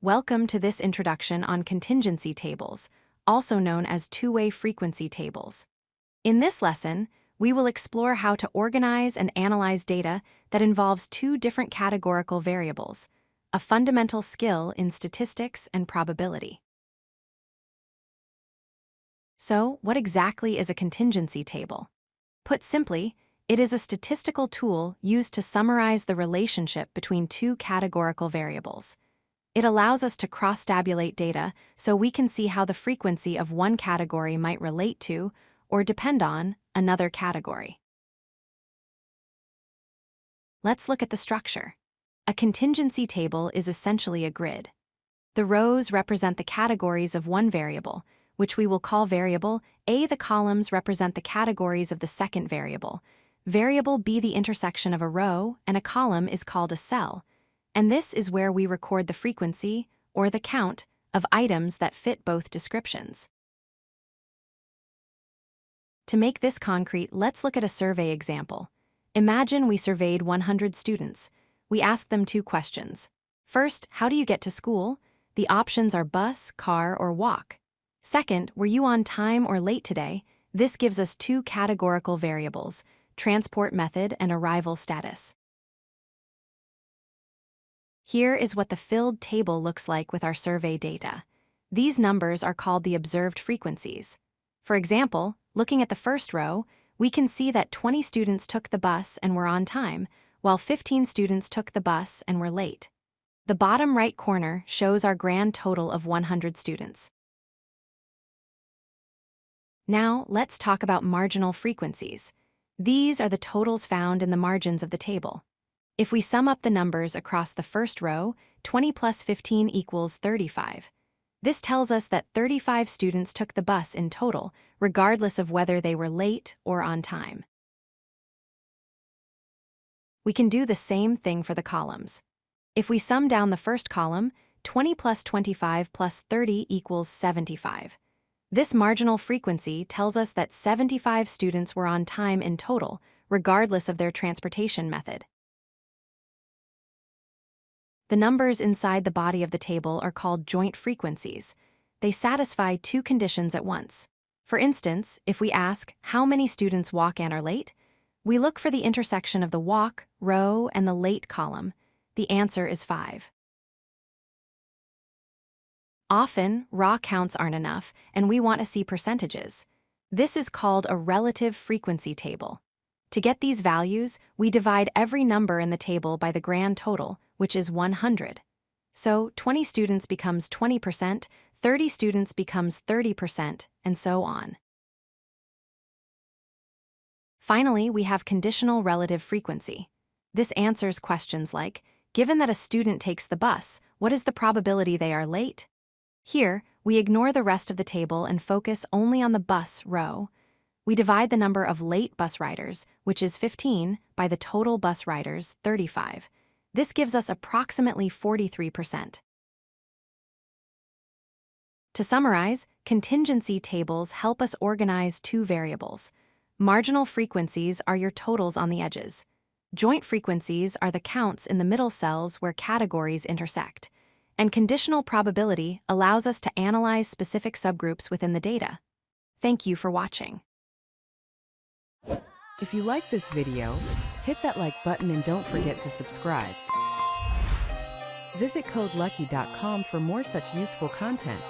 Welcome to this introduction on contingency tables, also known as two-way frequency tables. In this lesson, we will explore how to organize and analyze data that involves two different categorical variables, a fundamental skill in statistics and probability. So, what exactly is a contingency table? Put simply, it is a statistical tool used to summarize the relationship between two categorical variables. It allows us to cross-tabulate data so we can see how the frequency of one category might relate to, or depend on, another category. Let's look at the structure. A contingency table is essentially a grid. The rows represent the categories of one variable, which we will call variable A. The columns represent the categories of the second variable. Variable B, the intersection of a row and a column, is called a cell, and this is where we record the frequency, or the count, of items that fit both descriptions. To make this concrete, let's look at a survey example. Imagine we surveyed 100 students. We asked them two questions. First, how do you get to school? The options are bus, car, or walk. Second, were you on time or late today? This gives us two categorical variables, transport method and arrival status. Here is what the filled table looks like with our survey data. These numbers are called the observed frequencies. For example, looking at the first row, we can see that 20 students took the bus and were on time, while 15 students took the bus and were late. The bottom right corner shows our grand total of 100 students. Now, let's talk about marginal frequencies. These are the totals found in the margins of the table. If we sum up the numbers across the first row, 20 plus 15 equals 35. This tells us that 35 students took the bus in total, regardless of whether they were late or on time. We can do the same thing for the columns. If we sum down the first column, 20 plus 25 plus 30 equals 75. This marginal frequency tells us that 75 students were on time in total, regardless of their transportation method. The numbers inside the body of the table are called joint frequencies. They satisfy two conditions at once. For instance, if we ask, how many students walk and are late? We look for the intersection of the walk, row, and the late column. The answer is 5. Often, raw counts aren't enough, and we want to see percentages. This is called a relative frequency table. To get these values, we divide every number in the table by the grand total, which is 100. So 20 students becomes 20%, 30 students becomes 30%, and so on. Finally, we have conditional relative frequency. This answers questions like, given that a student takes the bus, what is the probability they are late? Here, we ignore the rest of the table and focus only on the bus row. We divide the number of late bus riders, which is 15, by the total bus riders, 35. This gives us approximately 43%. To summarize, contingency tables help us organize two variables. Marginal frequencies are your totals on the edges. Joint frequencies are the counts in the middle cells where categories intersect. And conditional probability allows us to analyze specific subgroups within the data. Thank you for watching. If you like this video, hit that like button and don't forget to subscribe. Visit codelucky.com for more such useful content.